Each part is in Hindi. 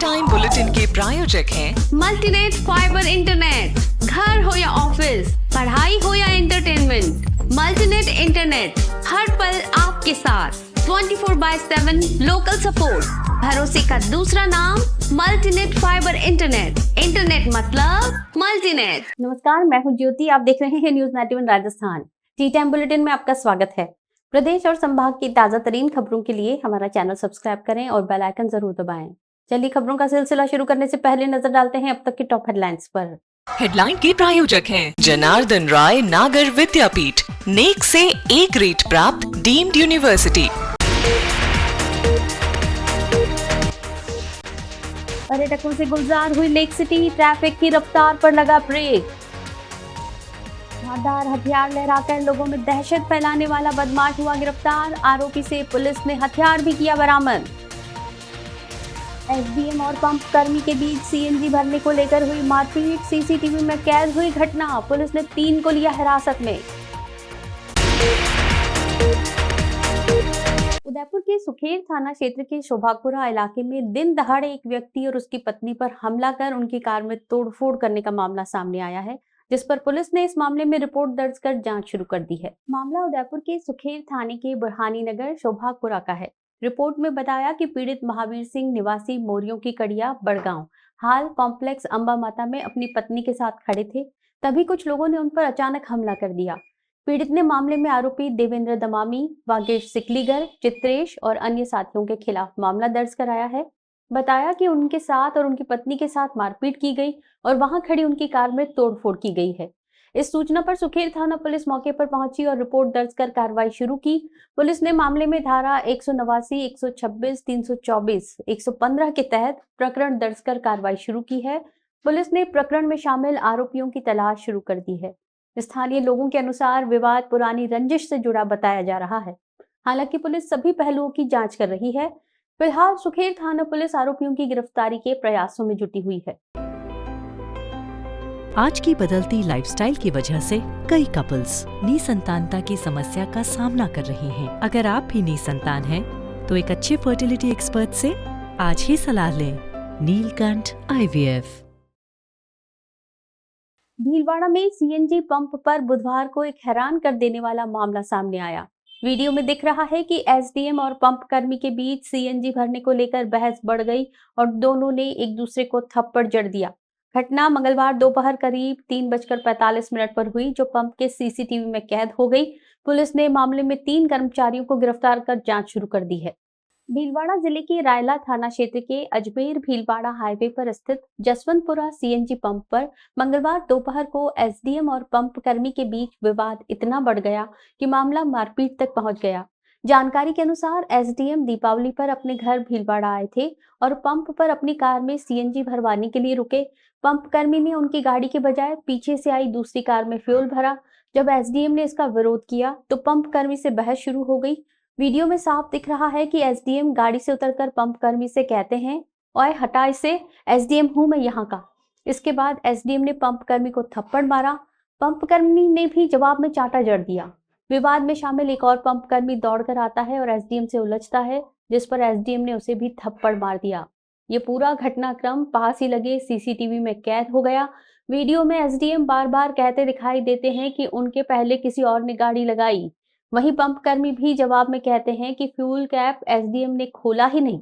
टाइम बुलेटिन के प्रायोजक हैं मल्टीनेट फाइबर इंटरनेट। घर हो या ऑफिस, पढ़ाई हो या एंटरटेनमेंट, मल्टीनेट इंटरनेट हर पल आपके साथ। 24/7 लोकल सपोर्ट, भरोसे का दूसरा नाम मल्टीनेट फाइबर इंटरनेट। इंटरनेट मतलब मल्टीनेट। नमस्कार, मैं हूं ज्योति। आप देख रहे हैं news 91 Rajasthan. T time bulletin में आपका स्वागत है। प्रदेश और संभाग की ताजा तरीन खबरों के लिए हमारा चैनल सब्सक्राइब करें और बेल आइकन जरूर दबाएं। चलिए खबरों का सिलसिला शुरू करने से पहले नजर डालते हैं अब तक की टॉप हेडलाइंस पर। हेडलाइन के प्रायोजक हैं जनार्दन राय नागर विद्यापीठ, नेक से एक रेट प्राप्त डीम्ड यूनिवर्सिटी। पर्यटकों से गुलजार हुई लेक सिटी, ट्रैफिक की रफ्तार पर लगा ब्रेक। धारदार हथियार लहराकर लोगों में दहशत फैलाने वाला बदमाश हुआ गिरफ्तार, आरोपी से पुलिस ने हथियार भी किया बरामद। एसडीएम और पंप कर्मी के बीच सीएनजी भरने को लेकर हुई मारपीट, सीसीटीवी में कैद हुई घटना, पुलिस ने 3 को लिया हिरासत में। उदयपुर के सुखेर थाना क्षेत्र के शोभापुरा इलाके में दिन दहाड़े एक व्यक्ति और उसकी पत्नी पर हमला कर उनकी कार में तोड़फोड़ करने का मामला सामने आया है, जिस पर पुलिस ने इस मामले में रिपोर्ट दर्ज कर जांच शुरू कर दी है। मामला उदयपुर के सुखेर थाने के बुरहानी नगर शोभापुरा का है। रिपोर्ट में बताया कि पीड़ित महावीर सिंह निवासी मोरियों की कड़िया बड़गांव हाल कॉम्प्लेक्स अंबा माता में अपनी पत्नी के साथ खड़े थे, तभी कुछ लोगों ने उन पर अचानक हमला कर दिया। पीड़ित ने मामले में आरोपी देवेंद्र दमामी, वागेश सिकलीगर, चित्रेश और अन्य साथियों के खिलाफ मामला दर्ज कराया है। बताया कि उनके साथ और उनकी पत्नी के साथ मारपीट की गई और वहां खड़ी उनकी कार में तोड़फोड़ की गई है। इस सूचना पर सुखेर थाना पुलिस मौके पर पहुंची और रिपोर्ट दर्ज कर कार्रवाई शुरू की। पुलिस ने मामले में धारा 189, 126, 324, 115 के तहत प्रकरण दर्ज कर कार्रवाई शुरू की है। पुलिस ने प्रकरण में शामिल आरोपियों की तलाश शुरू कर दी है। स्थानीय लोगों के अनुसार विवाद पुरानी रंजिश से जुड़ा बताया जा रहा है। हालांकि पुलिस सभी पहलुओं की जांच कर रही है। फिलहाल सुखेर थाना पुलिस आरोपियों की गिरफ्तारी के प्रयासों में जुटी हुई है। आज की बदलती लाइफस्टाइल की वजह से कई कपल्स निसंतानता की समस्या का सामना कर रहे हैं। अगर आप भी निसंतान हैं, तो एक अच्छे फर्टिलिटी एक्सपर्ट से आज ही सलाह लें। नीलकंठ IVF। भीलवाड़ा में सीएनजी पंप पर बुधवार को एक हैरान कर देने वाला मामला सामने आया। वीडियो में दिख रहा है कि एसडीएम और पंप कर्मी के बीच सीएनजी भरने को लेकर बहस बढ़ गई और दोनों ने एक दूसरे को थप्पड़ जड़ दिया। घटना मंगलवार दोपहर करीब 3:45 पर हुई, जो पंप के सीसीटीवी में कैद हो गई। पुलिस ने मामले में 3 कर्मचारियों को गिरफ्तार कर जांच शुरू कर दी है। भीलवाड़ा जिले के रायला थाना क्षेत्र के अजमेर भीलवाड़ा हाईवे पर स्थित जसवंतपुरा सीएनजी पंप पर मंगलवार दोपहर को एसडीएम और पंप कर्मी के बीच विवाद इतना बढ़ गया कि मामला मारपीट तक पहुंच गया। जानकारी के अनुसार एसडीएम दीपावली पर अपने घर भीलवाड़ा आए थे और पंप पर अपनी कार में सीएनजी भरवाने के लिए रुके। पंप कर्मी ने उनकी गाड़ी के बजाय पीछे से आई दूसरी कार में फ्यूल भरा। जब एसडीएम ने इसका विरोध किया तो पंप कर्मी से बहस शुरू हो गई। वीडियो में साफ दिख रहा है कि एसडीएम गाड़ी से उतरकर पंप कर्मी से कहते हैं, ओए हटा इसे, एसडीएम हूं मैं यहाँ का। इसके बाद एसडीएम ने पंप कर्मी को थप्पड़ मारा। पंप कर्मी ने भी जवाब में चांटा जड़ दिया। विवाद में शामिल एक और पंप कर्मी दौड़कर आता है और एसडीएम से उलझता है, जिस पर एसडीएम ने उसे भी थप्पड़ मार दिया। ये पूरा घटनाक्रम पास ही लगे सीसीटीवी में कैद हो गया। वीडियो में एसडीएम बार बार कहते दिखाई देते हैं कि उनके पहले किसी और ने गाड़ी लगाई। वहीं पंप कर्मी भी जवाब में कहते हैं कि फ्यूल कैप एसडीएम ने खोला ही नहीं।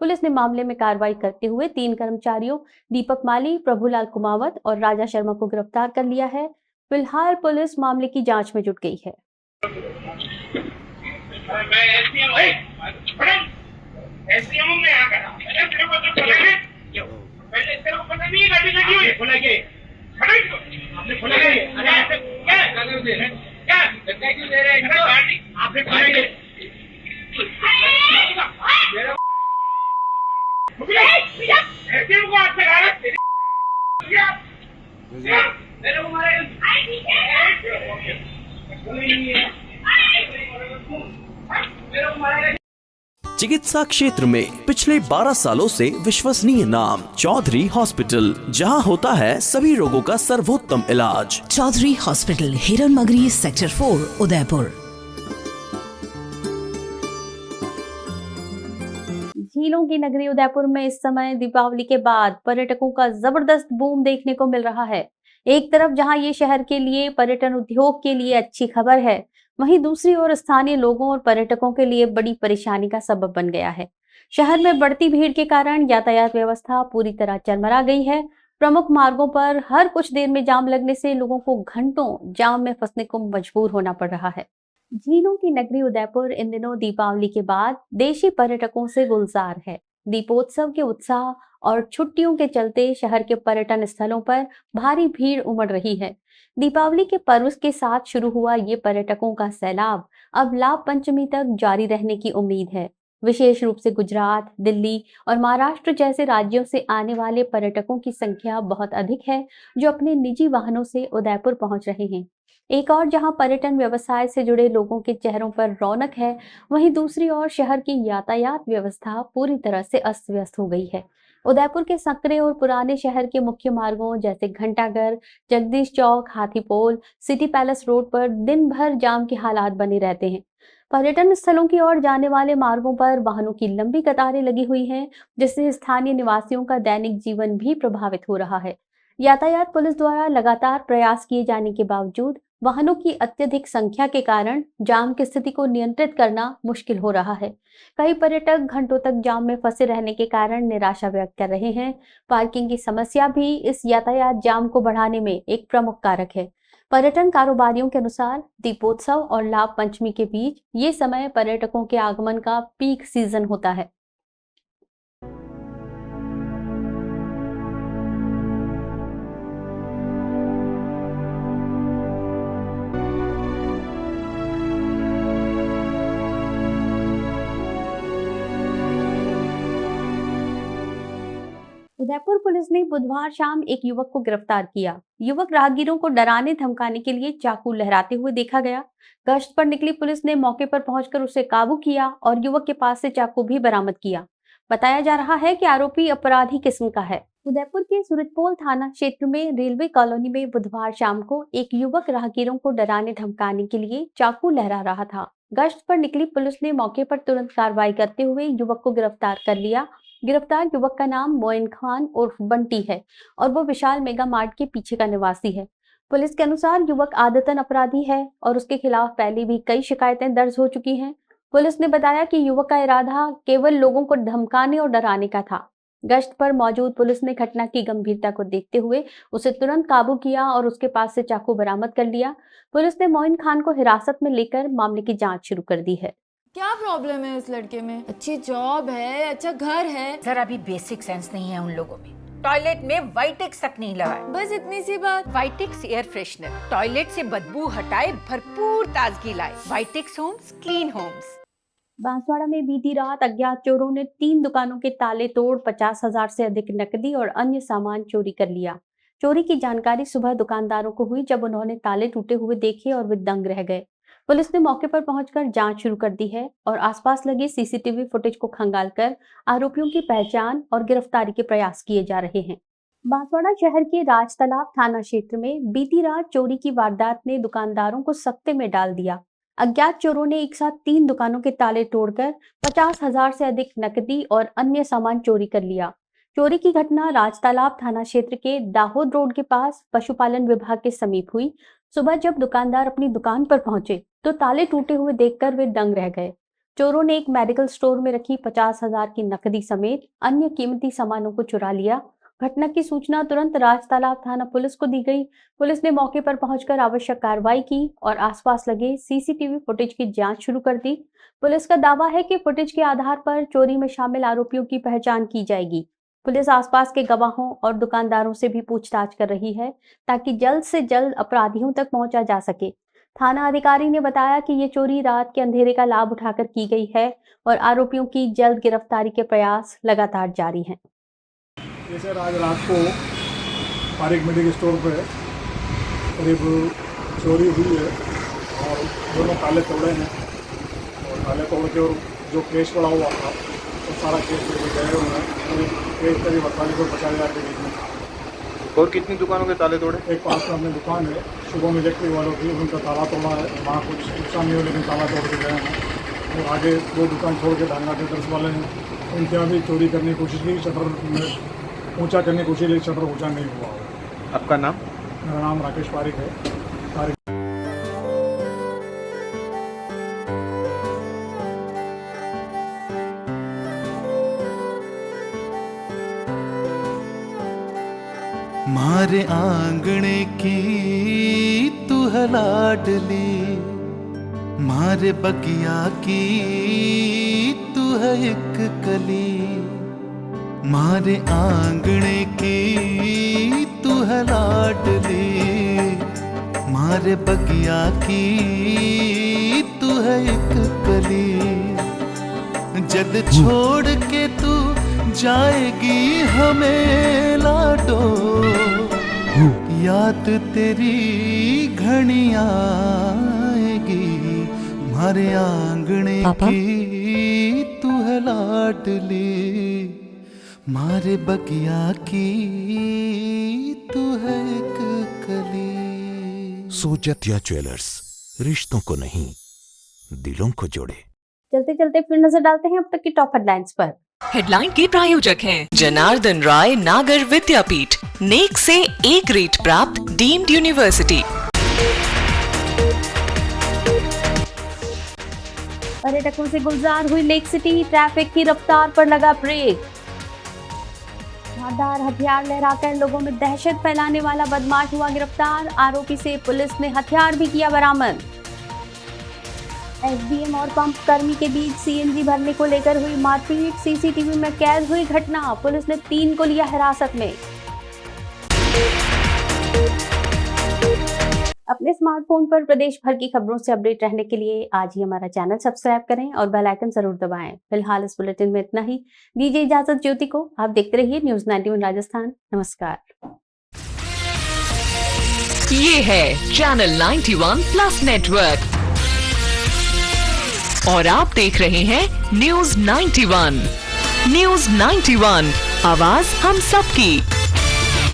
पुलिस ने मामले में कार्रवाई करते हुए 3 कर्मचारियों दीपक माली, प्रभुलाल कुमावत और राजा शर्मा को गिरफ्तार कर लिया है। फिलहाल पुलिस मामले की जांच में जुट गई है। चिकित्सा क्षेत्र में पिछले 12 सालों से विश्वसनीय नाम चौधरी हॉस्पिटल, जहां होता है सभी रोगों का सर्वोत्तम इलाज। चौधरी हॉस्पिटल, हिरन मगरी, सेक्टर 4, उदयपुर। झीलों की नगरी उदयपुर में इस समय दीपावली के बाद पर्यटकों का जबरदस्त बूम देखने को मिल रहा है। एक तरफ जहां ये शहर के लिए पर्यटन उद्योग के लिए अच्छी खबर है, वहीं दूसरी ओर स्थानीय लोगों और पर्यटकों के लिए बड़ी परेशानी का सबब बन गया है। शहर में बढ़ती भीड़ के कारण यातायात व्यवस्था पूरी तरह चरमरा गई है। प्रमुख मार्गों पर हर कुछ देर में जाम लगने से लोगों को घंटों जाम में फंसने को मजबूर होना पड़ रहा है। झीलों की नगरी उदयपुर इन दिनों दीपावली के बाद देशी पर्यटकों से गुलजार है। दीपोत्सव के उत्साह और छुट्टियों के चलते शहर के पर्यटन स्थलों पर भारी भीड़ उमड़ रही है। दीपावली के पर्व के साथ शुरू हुआ ये पर्यटकों का सैलाब अब लाभ पंचमी तक जारी रहने की उम्मीद है। विशेष रूप से गुजरात, दिल्ली और महाराष्ट्र जैसे राज्यों से आने वाले पर्यटकों की संख्या बहुत अधिक है, जो अपने निजी वाहनों से उदयपुर पहुंच रहे हैं। एक और जहां पर्यटन व्यवसाय से जुड़े लोगों के चेहरों पर रौनक है, वहीं दूसरी ओर शहर की यातायात व्यवस्था पूरी तरह से अस्त व्यस्त हो गई है। उदयपुर के सकरे और पुराने शहर के मुख्य मार्गों जैसे घंटाघर, जगदीश चौक, हाथीपोल, सिटी पैलेस रोड पर दिन भर जाम के हालात बने रहते हैं। पर्यटन स्थलों की ओर जाने वाले मार्गों पर वाहनों की लंबी कतारें लगी हुई हैं, जिससे स्थानीय निवासियों का दैनिक जीवन भी प्रभावित हो रहा है। यातायात पुलिस द्वारा लगातार प्रयास किए जाने के बावजूद वाहनों की अत्यधिक संख्या के कारण जाम की स्थिति को नियंत्रित करना मुश्किल हो रहा है। कई पर्यटक घंटों तक जाम में फंसे रहने के कारण निराशा व्यक्त कर रहे हैं। पार्किंग की समस्या भी इस यातायात जाम को बढ़ाने में एक प्रमुख कारक है। पर्यटन कारोबारियों के अनुसार दीपोत्सव और लाभ पंचमी के बीच ये समय पर्यटकों के आगमन का पीक सीजन होता है। उदयपुर पुलिस ने बुधवार शाम एक युवक को गिरफ्तार किया। युवक राहगीरों को डराने धमकाने के लिए चाकू लहराते हुए देखा गया। गश्त पर निकली पुलिस ने मौके पर पहुंचकर उसे काबू किया और युवक के पास से चाकू भी बरामद किया। बताया जा रहा है कि आरोपी अपराधी किस्म का है। उदयपुर के सूरजपोल थाना क्षेत्र में रेलवे कॉलोनी में बुधवार शाम को एक युवक राहगीरों को डराने धमकाने के लिए चाकू लहरा रहा था। गश्त पर निकली पुलिस ने मौके पर तुरंत कार्रवाई करते हुए युवक को गिरफ्तार कर लिया। गिरफ्तार युवक का नाम मोइन खान उर्फ बंटी है और वो विशाल मेगा मार्ट के पीछे का निवासी है। पुलिस के अनुसार युवक आदतन अपराधी है और उसके खिलाफ पहले भी कई शिकायतें दर्ज हो चुकी हैं। पुलिस ने बताया कि युवक का इरादा केवल लोगों को धमकाने और डराने का था। गश्त पर मौजूद पुलिस ने घटना की गंभीरता को देखते हुए उसे तुरंत काबू किया और उसके पास से चाकू बरामद कर लिया। पुलिस ने मोइन खान को हिरासत में लेकर मामले की जांच शुरू कर दी है। क्या प्रॉब्लम है उस लड़के में? अच्छी जॉब है, अच्छा घर है, जरा भी बेसिक सेंस नहीं है उन लोगों में। टॉयलेट में वाइटेक्स तक नहीं लगाया। बस इतनी सी बात। वाइटेक्स एयर फ्रेशनर टॉयलेट से बदबू हटाए, भरपूर ताजगी लाए। वाइटेक्स होम्स, क्लीन होम्स। बांसवाड़ा में बीती रात अज्ञात चोरों ने 3 दुकानों के ताले तोड़ 50,000 से अधिक नकदी और अन्य सामान चोरी कर लिया। चोरी की जानकारी सुबह दुकानदारों को हुई, जब उन्होंने ताले टूटे हुए देखे और वे दंग रह गए। पुलिस ने मौके पर पहुंचकर जांच शुरू कर दी है और आसपास लगे सीसीटीवी फुटेज को खंगालकर आरोपियों की पहचान और गिरफ्तारी के प्रयास किए जा रहे हैं। बांसवाड़ा शहर के राजतालाब थाना क्षेत्र में बीती रात चोरी की वारदात ने दुकानदारों को सकते में डाल दिया। अज्ञात चोरों ने एक साथ 3 दुकानों के ताले तोड़कर 50,000 से अधिक नकदी और अन्य सामान चोरी कर लिया। चोरी की घटना राजतालाब थाना क्षेत्र के दाहोद रोड के पास पशुपालन विभाग के समीप हुई। सुबह जब दुकानदार अपनी दुकान पर पहुंचे तो ताले टूटे हुए देखकर वे दंग रह गए। चोरों ने एक मेडिकल स्टोर में रखी 50,000 की नकदी समेत अन्य कीमती सामानों को चुरा लिया। घटना की सूचना तुरंत राजतालाब थाना पुलिस को दी गई। पुलिस ने मौके पर पहुंचकर आवश्यक कार्रवाई की और आसपास लगे सीसीटीवी फुटेज की जांच शुरू कर दी। पुलिस का दावा है कि फुटेज के आधार पर चोरी में शामिल आरोपियों की पहचान की जाएगी। पुलिस आसपास के गवाहों और दुकानदारों से भी पूछताछ कर रही है ताकि जल्द से जल्द अपराधियों तक पहुंचा जा सके। थाना अधिकारी ने बताया कि ये चोरी रात के अंधेरे का लाभ उठाकर की गई है और आरोपियों की जल्द गिरफ्तारी के प्रयास लगातार जारी हैं। जैसे आज रात को पारिक मेडिकल स्टोर पे करीब चोरी हुई है और दोनों ताले तोड़े हैं और ताले तोड़ के और जो कैश पड़ा हुआ था तो सारा कैश लेके गए हुए हैं। कैश करीब 48,50,000 के बीच में। और कितनी दुकानों के ताले तोड़े? एक पास में अपनी दुकान है, शुभम इलेक्ट्रिक वालों की, उनका ताला तोड़ा है। वहाँ कुछ नुकसान नहीं हो लेकिन ताला तोड़ के गए हैं। और आगे 2 दुकान छोड़ के डांगा ट्रेडर्स वाले हैं, उनके यहाँ भी चोरी करने की कोशिश की, शटर ऊंचा करने की कोशिश, लेकिन शटर ऊंचा नहीं हुआ। आपका नाम? मेरा नाम राकेश पारिक है। मारे आंगणे की तू है लाडली, मारे बगिया की तू है एक कली, मारे आंगणे की तू है लाडली, मारे बगिया की तू है एक कली, जद छोड़ के तू जाएगी हमें लाडो, याद तेरी घनी आएगी, मारे आंगणे की तू है लाडली, मारे बगिया की तू है एक कली। सोजतिया ज्वेलर्स, रिश्तों को नहीं दिलों को जोड़े। चलते चलते फिर नजर डालते हैं अब तक की टॉप हेडलाइंस पर। हेडलाइन के प्रायोजक हैं जनार्दन राय नागर विद्यापीठ, नेक से ए ग्रेड प्राप्त डीम्ड यूनिवर्सिटी। पर्यटकों से गुलजार हुई लेक सिटी, ट्रैफिक की रफ्तार पर लगा ब्रेक। धारदार हथियार लहराकर लोगों में दहशत फैलाने वाला बदमाश हुआ गिरफ्तार, आरोपी से पुलिस ने हथियार भी किया बरामद। एसडीएम और पंप कर्मी के बीच सीएनजी भरने को लेकर हुई मारपीट, सीसीटीवी में कैद हुई घटना, पुलिस ने 3 को लिया हिरासत में। अपने स्मार्टफोन पर प्रदेश भर की खबरों से अपडेट रहने के लिए आज ही हमारा चैनल सब्सक्राइब करें और बेल आइकन जरूर दबाएं। फिलहाल इस बुलेटिन में इतना ही, दीजिए इजाजत ज्योति को। आप देखते रहिए न्यूज़ 91 राजस्थान। नमस्कार। ये है चैनल 91 प्लस नेटवर्क और आप देख रहे हैं न्यूज़ 91। न्यूज़ 91, आवाज हम सबकी।